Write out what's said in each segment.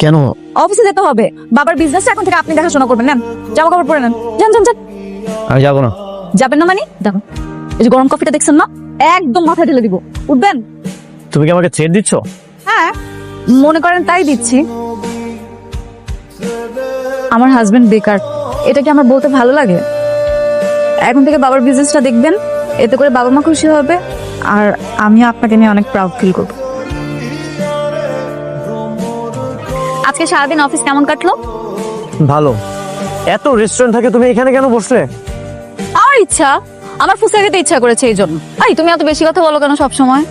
কেন? অফিসে যেতে হবে, বাবার বিজনেস এখন থেকে আপনি দেখাশোনা করবেন। নেন জামা কাপড় পরে নেন, যান যান যান। আমি যাবো না। যাবেন না মানে? দেখো এই যে গরম কফিটা দেখছেন না, একদম মাথায় ঢেলে দিব। উঠবেন? তুমি কি আমাকে ছেড় দিচ্ছ? হ্যাঁ, মনে করেন তাই দিচ্ছি। আমার হাজবেন্ড বেকার, এটা কি আমার বলতে ভালো লাগে? এখন থেকে বাবার বিজনেসটা দেখবেন, এতে করে বাবা মা খুশি হবে, আর আমি আপনাকে নিয়ে অনেক প্রাউড ফিল করব। আজকে সারাদিন অফিস কেমন কাটলো? ভালো। এত রেস্টুরেন্ট থাকে, তুমি এখানে কেন বসলে? আমার ইচ্ছা, আমার ফুচকা খেতে ইচ্ছা করেছে এই জন্য। এই তুমি এত বেশি কথা বলো কেন সব সময়?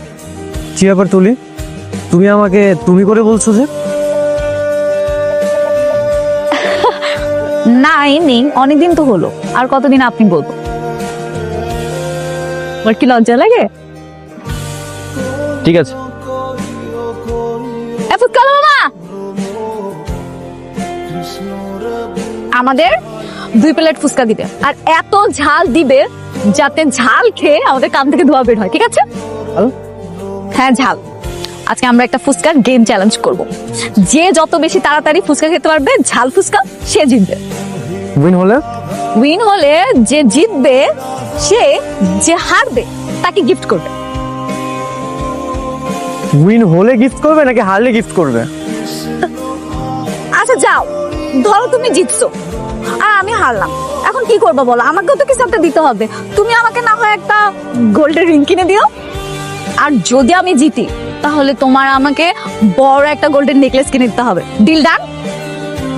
কি ব্যাপার তুলি, তুমি আমাকে তুমি করে বলছো যে? না এমনি, অনেকদিন তো হলো, আর কতদিন আপনি বলবো? ওর কি লজ্জা লাগে? ঠিক আছে। মামা, আমাদের 2 প্লেট ফুচকা দিবে, আর এত ঝাল দিবে যাতে ঝাল খেয়ে আমাদের কান থেকে ধোঁয়া বের হয়, ঠিক আছে? হ্যাঁ ঝাল। আজকে আমরা একটা ফুচকার গেম চ্যালেঞ্জ করব। যে যত বেশি তাড়াতাড়ি ফুচকা খেতে পারবে ঝাল ফুচকা, সে জিতবে। উইন হলে? উইন হলে যে জিতবে সে যে হারবে তাকে গিফট করবে। উইন হলে গিফট করবে নাকি হারলে গিফট করবে? আচ্ছা যাও, ধরো তুমি জিতছো আর আমি হারলাম, এখন কি করবো বলো? আমাকেও তো কিছু একটা দিতে হবে। তুমি আমাকে না হয় একটা গোল্ডের রিং কিনে দিও, আর যদি আমি জিতি তাহলে তোমার আমাকে বড় একটা গোল্ডেন নেকলেস কিনে দিতে হবে। Deal done?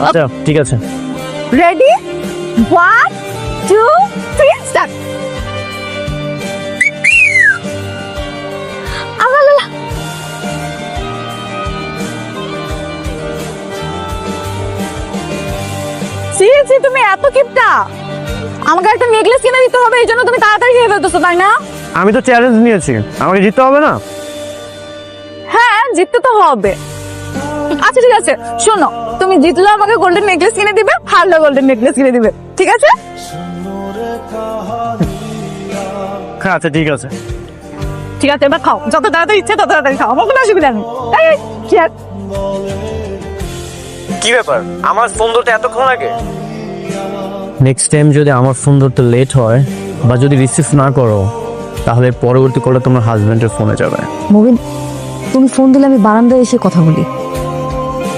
আচ্ছা ঠিক আছে। রেডি? 1 2 3 স্টার্ট। সিরিয়াসলি তুমি এত কিপটা? আমাকে একটা নেকলেস কিনে দিতে হবে, এই জন্য তুমি তাড়াতাড়ি খেয়ে ফেলতেছো, তাই না? আমি তো চ্যালেঞ্জ নিয়েছি, আমাকে জিততে হবে না? হ্যাঁ জিততে তো হবে। আচ্ছা ঠিক আছে, শোনো, তুমি জিতলে আমাকে গোল্ডেন নেকলেস কিনে দিবে, হারলে গোল্ডেন নেকলেস কিনে দিবে, ঠিক আছে? হ্যাঁ আচ্ছা ঠিক আছে। ঠিক আছে, এবার খাও, যত তাড়াতাড়ি ইচ্ছে তত তাড়াতাড়ি খাও, আমার কোনো অসুবিধা নেই। এই, কি আর? কি ব্যাপার, আমার ফোন ধরতে এতক্ষণ লাগে? নেক্সট টাইম যদি আমার ফোন ধরতে লেট হয় বা যদি রিসিভ না করো, তাহলে পরবর্তী কলে তোমার হাজবেন্ডের ফোনে যাবে। মুবিন, তুমি ফোন দিলে আমি বারান্দায় এসে কথা বলি,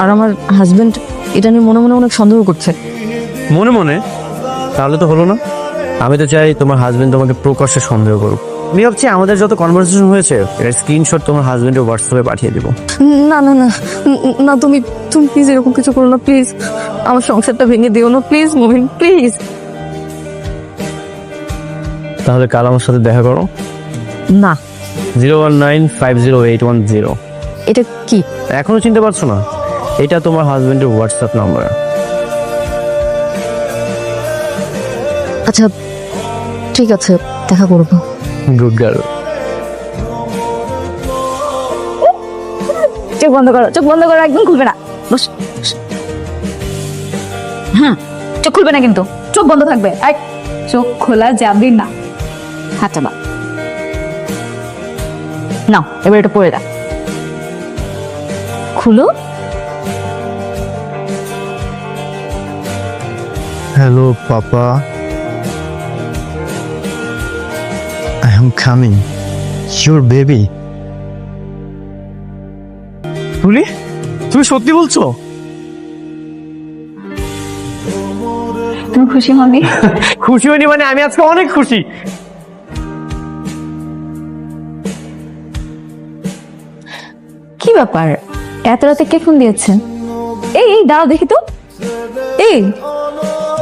আর আমার হাজবেন্ড এটা নিয়ে মনে মনে অনেক সন্দেহ করছে। মনে মনে? তাহলে তো হলো না। আমি তো চাই তোমার হাজবেন্ড তোমাকে প্রকাশ্যে সন্দেহ করুক। আমি ভাবছি আমাদের যত কনভারসেশন হয়েছে এর স্ক্রিনশট তোমার হাজবেন্ডের হোয়াটসঅ্যাপে পাঠিয়ে দিব। না না না না, তুমি তুমি প্লিজ এরকম কিছু করো না, প্লিজ। আমার সংসারটা ভেঙে দিও না প্লিজ মুবিন, প্লিজ। তাহলে কাল আমার সাথে দেখা করো। না। 019508110। এটা কি? এখনো চিনতে পারছো না? এটা তোমার হাজবেন্ডের হোয়াটসঅ্যাপ নাম্বার। আচ্ছা ঠিক আছে, দেখা করবো। Good girl. চোখ বন্ধ করো, চোখ বন্ধ করো, একদম খুলবে না। বস বস। চোখ খুলবে না কিন্তু, চোখ বন্ধ থাকবে। এক, চোখ খোলা যাবে না। হাতটা বা নাও, এবার এটা পরে দাও। খুলো। Hello, Papa. I am coming. Your baby. তুলি, তুমি সত্যি বলছো? তুমি খুশি হওনি? খুশি হয়নি মানে আমি আজকে অনেক খুশি। কি ব্যাপার, এত রাতে কে ফোন দিয়েছে? এই এই দাঁড়াও দেখি তো। এই,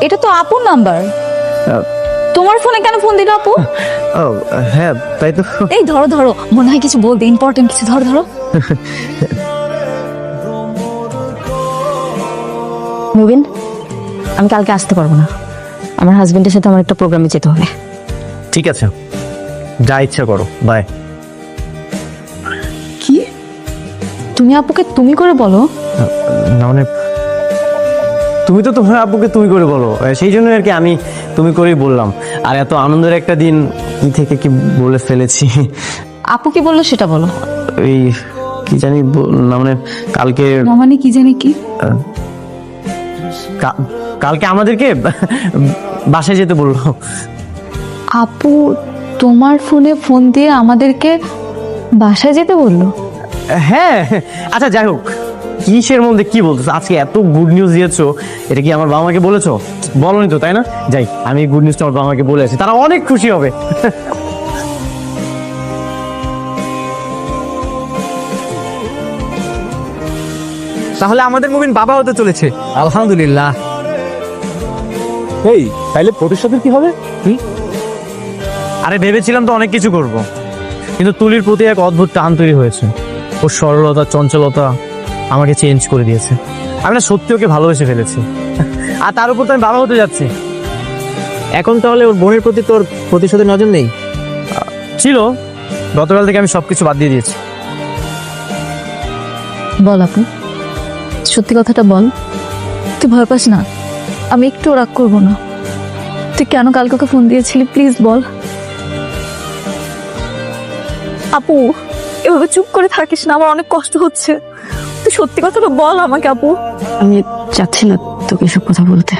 এটা তো আপুর নাম্বার। তোমার ফোনে কেন ফোন দিল আপু? হ্যাঁ তাই তো। এই ধরো ধরো, মনে হয় কিছু বলবে, ইম্পর্টেন্ট কিছু। ধরো ধরো। মুবিন, আমি কালকে আসতে পারবো না, আমার হাজবেন্ডের সাথে আমার একটা প্রোগ্রামে যেতে হবে। ঠিক আছে, যা ইচ্ছা করো, বাই। কি? তুমি আপুকে তুমি করে বলো? না মানে তুমি তো তোমার আব্বুকে তুমি করে বলো, সেই জন্য আর কি আমি তুমি করেই বললাম। আর এত আনন্দের একটা দিন কি থেকে কি বলে ফেলেছি। আপু কি বললো সেটা বলো। এই কি জানি না মানে কালকে না মানে কি জানি কি? কালকে আমাদেরকে বাসায় যেতে বললো। আপু তোমার ফোনে ফোন দিয়ে আমাদেরকে বাসায় যেতে বললো? হ্যাঁ, আচ্ছা যাই হোক, কিসের মধ্যে কি বলতেছো? আজকে এত গুড নিউজ দিয়েছো, এটা কি আমার বাবা মাকে বলেছো? বলনি তো, তাই না? যাই, আমি গুড নিউজটা আমার বাবা মাকে বলে আছি, তারা অনেক খুশি হবে। তাহলে আমাদের মুমিন বাবা হতে চলেছে, আলহামদুলিল্লাহ। এই তাইলে প্রতিশোধের কি হবে? আরে ভেবেছিলাম তো অনেক কিছু করব, কিন্তু তুলির প্রতি এক অদ্ভুত টান তৈরি হয়েছে। ওর সরলতা, চঞ্চলতা আমাকে চেঞ্জ করে দিয়েছে। আমি না সত্যি ওকে ভালোবেসে ফেলেছি, আর তার উপর তো আমি বাবা হতে যাচ্ছি। এখন তাহলে ওর বোনের প্রতি তোর প্রতিশোধের নজর নেই? ছিল, গতকাল থেকে আমি সবকিছু বাদ দিয়ে দিয়েছি। বল আপু, সত্যি কথাটা বল। তুই ভয় পাস না, আমি একটু রাগ করবো না। তুই কেন কালকে ওকে ফোন দিয়েছিলি প্লিজ বল। আপু এভাবে চুপ করে থাকিস না, আমার অনেক কষ্ট হচ্ছে। তুই সত্যি কথাটা বল আমাকে আপু। আমি চাচ্ছি না তোকে এসব কথা বলতে।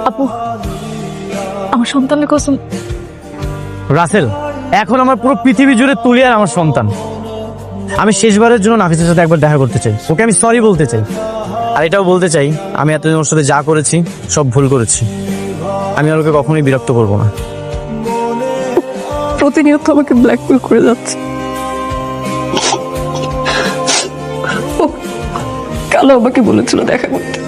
আপু আমার সন্তানের কসম। রাসেল, এখন আমার পুরো পৃথিবী জুড়ে তুলি আর আমার সন্তান। আমি শেষবারের জন্য নাফিসের সাথে একবার দেখা করতে চাই, ওকে আমি সরি বলতে চাই। আর এটাও বলতে চাই, আমি এতদিন ওর সাথে যা করেছি সব ভুল করেছি। আমি আর ওকে কখনোই বিরক্ত করবো না। প্রতিনিয়ত আমাকে ব্ল্যাকমেল করে যাচ্ছে। কালো আমাকে বলেছিল দেখা করতে,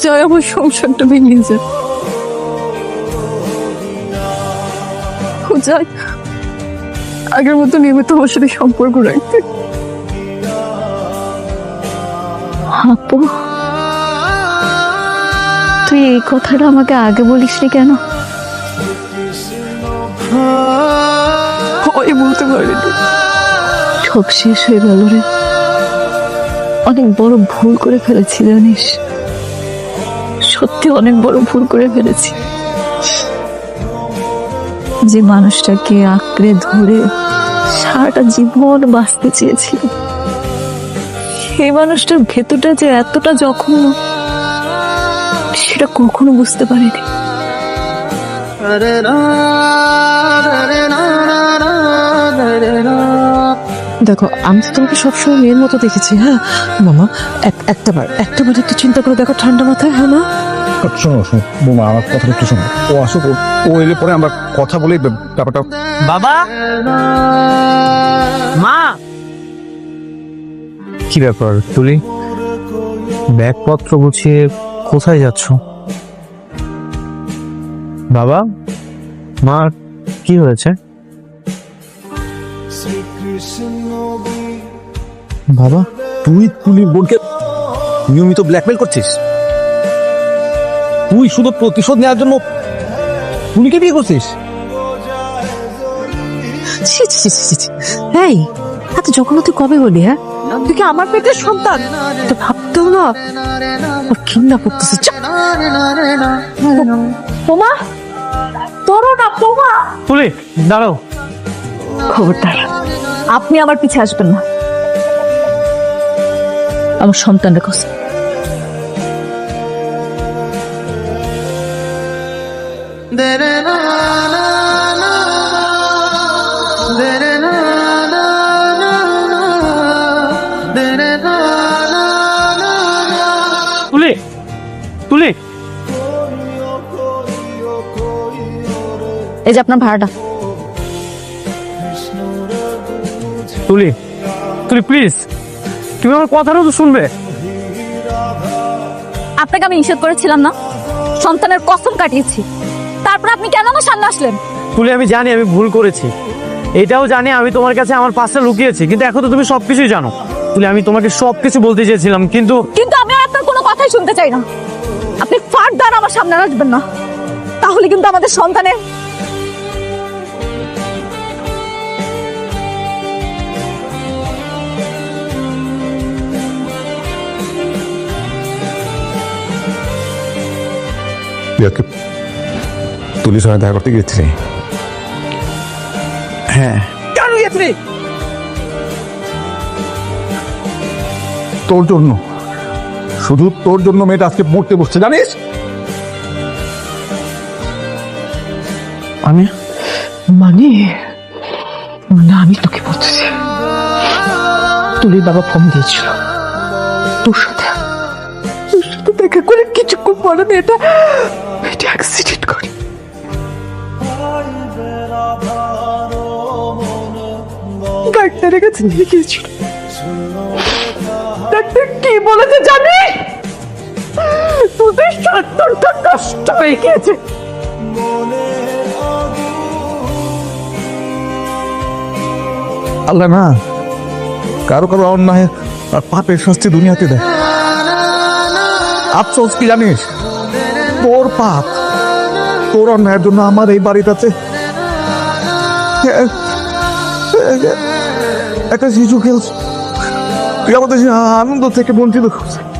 চাই আমার সংসারটা ভেঙে যায়। ও চাই আগের মতো নিয়মিত আমার সাথে সম্পর্ক রাখতে। আপু তুই এই কথাটা আমাকে আগে বলিসনি কেন? ওই বলতে পারিনি। সব শেষ হয়ে গেল রে, অনেক বড় ভুল করে ফেলেছি জানিস, সত্যি অনেক বড় ভুল করে ফেলেছি। যে মানুষটাকে আঁকড়ে ধরে সারাটা জীবন বাঁচতে চেয়েছিল, সেই মানুষটার ভেতরটা যে এতটা জখম সেটা কখনো বুঝতে পারিনি। দেখো আমি তো তোমাকে সবসময় মেয়ের মতো দেখেছি। হ্যাঁ মামা, একটাবার একটু চিন্তা করে দেখো ঠান্ডা মাথায়। হ্যাঁ মা, শোনো শোনো বোমা, আমার কথাটা একটু শোনো। ও আসুক, ও এলে পরে আমরা কথা বলে ব্যাপারটা। বাবা, মা, কি ব্যাপার তুলি? ব্যাগপত্র গুছিয়ে কোথায় যাচ্ছ? বাবা, মা, কি হয়েছে? বাবা, তুই তুলির বোনকে নিয়মিত ব্ল্যাকমেল করছিস? তুই শুধু প্রতিশোধ নেওয়ার জন্য তুলিকে বিয়ে করছিস? ছি ছি ছি ছি ছি। এই এত যখন তুই কবে বলি? হ্যাঁ তুই কি আমার পেটের সন্তান? তো ভাবতেও না, ওর ঘৃণা করতেছে। বোমা তোরও না বোমা। তুলি দাঁড়াও। খবরদার আপনি আমার পিছে আসবেন না, আমার সন্তানের কসম। তুলি, তুলি, এই যে আপনার ভাড়াটা। তুলি, তুলি প্লিজ, তুমি আমার কথাটাও তো শুনবে। আপনাকে আমি নিষেধ করেছিলাম না, সন্তানের কসম কাটিয়েছি, তারপর আপনি কেন আমার সামনে আসলেন? তুলি আমি জানি আমি ভুল করেছি, এটাও জানি আমি তোমার কাছে আমার পাশটা লুকিয়েছি, কিন্তু এখন তো তুমি সবকিছুই জানো। তুলি আমি তোমাকে সবকিছু বলতে চেয়েছিলাম, কিন্তু আমি আর আপনার কোনো কথাই শুনতে চাই না। আপনি ফারদার আমার সামনে আসবেন না, তাহলে কিন্তু আমাদের সন্তানের। তুলির সঙ্গে দেখা করতে গিয়েছিলি? হ্যাঁ, কেন গেছিলি? তোর জন্য, শুধু তোর জন্য মেয়েটা আজকে মরতে বসছে, জানিস? আমি মানে না, আমি তোকে বলতেছি, তুলির বাবা ফোন দিয়েছিল তোর সাথে দেখা করে কিছুক্ষণ পরে মেয়েটা অ্যাক্সিডেন্ট করে। ডাক্তারের কাছে নিয়ে গিয়েছিল, ডাক্তার কি বলেছে জানিস? তোদের 70টা কষ্ট হয়ে গিয়েছে। আল্লাহ না কারো কারো অন্যায় আর পাপের শাস্তি দুনিয়াতে দেয়। আফসোস কি জানিস, তোর পাপ, তোর অন্যায়ের জন্য আমার এই বাড়িটাতে একটা শিশু খেলছে, তুই আমাদের আনন্দ থেকে বঞ্চিত করছিস।